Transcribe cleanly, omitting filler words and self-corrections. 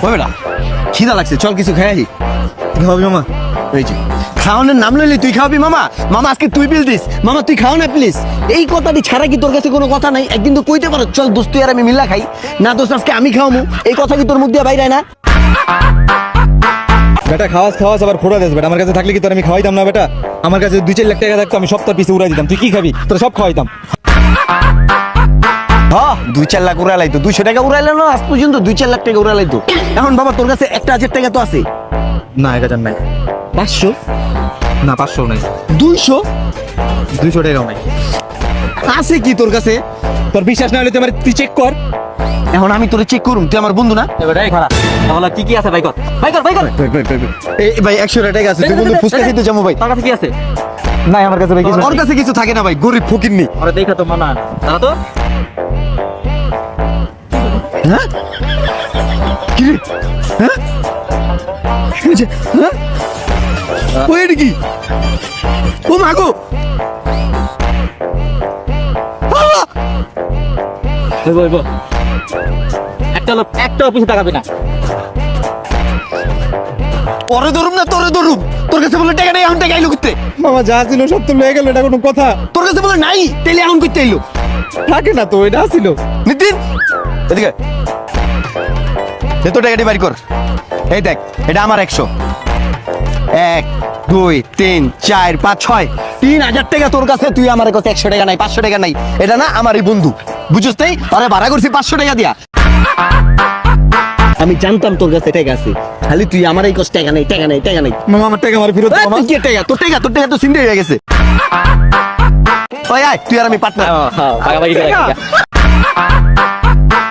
বেটা খিদা লাগছে, চল কিছু খাই। খাওয়াবি মামা? এই যে খাওয়ানোর নাম লইলি তুই খাওয়াবি মামা? মামা আজকে তুই বিল দিস, মামা তুই খাও না প্লিজ। এই কথাটি ছাড়া কি তোর কাছে কোনো কথা নাই? একদিন তো কইতে পারো চল দোস্ত আর আমি মিল্লা খাই, না দোস্ত আজকে আমি খাওয়ামু, এই কথা কি তোর মুখ দিয়ে বাইরে না? বেটা খাওয়াস আবার ফোড়া দেস বেটা। আমার কাছে থাকলে কি তোর আমি খাওয়াইতাম না বেটা? আমার কাছে 2-4 লাখ টাকা থাকতো, আমি সপ্তাহ পিছু উড়াই দিতাম। তুই কি খাবি? তোর সব খাওয়াইতাম। হ্যাঁ 2-4 লাখ উড়াইলাইতো, 200 টাকা উড়াইলো না আজ পর্যন্ত, 2-4 লাখ টাকা উড়াইলাইতো। এখন বাবা তোর কাছে 1,000 টাকা তো আছে না 1000 নাই, 500 না 500 নাই, 200 200 টাকাও নাই। আছে কি তোর কাছে? তোর বিশ্বাস না হলে তুই চেক কর। এখন আমি তোরে চেক করুম, তুই আমার বন্ধু না? এবারে খারাপ তাহলে কি কি আছে ভাই কর ভাই কর ভাই কর এই ভাই 100 টাকা আছে, তুই বন্ধু ফুসকা খেতে যাবো ভাই। তোর কাছে কি আছে? নাই আমার কাছে ভাই কিছু। ওর কাছে কিছু থাকে না ভাই, গরিব ফকিরনি। ওরে দেখা তো মানা দাঁড়া তো। হ্যাঁ কি রে? হ্যাঁ এই যে, হ্যাঁ ওই এটা কি? ও মাগো বই একটা অফিসে টাকাবি না। পরে ধরুম না তোরে ধরুম? তোর কাছে বলে টাকা নেই, এখন টাকা আইলো করতে? মামা যা ছিল সব তো লয়ে গেল, এটা কোনো কথা? তোর কাছে বলে নাই, তাইলে এখন করতে আইলো? থাকে না তো, এটা ছিল। নিতিন এদিকে তো টাকাটি বাড়ি কর। এই দেখ এটা আমার 100, 1 2 3 4 5 6 3,000 টাকা তোর কাছে, তুই আমার কাছে 100 টাকা নাই, 500 টাকা নাই। এটা না আমারই বন্ধু, বুঝছিস? তাই আরে ভাড়া করছি 500 টাকা দিয়া। আমি জানতাম তোর কাছে টাকা আছে, খালি তুই আমার এই কষ্ট টাকা নাই, টাকা নাই, টাকা নাই। মামা আমার টাকা আমার ফেরত দাও মামা। কি টাকা? তোর টাকা তো সিন্ডে হয়ে গেছে। ওই আয় তুই আর আমি পার্টনার। হ্যাঁ ভাগাভাগি করে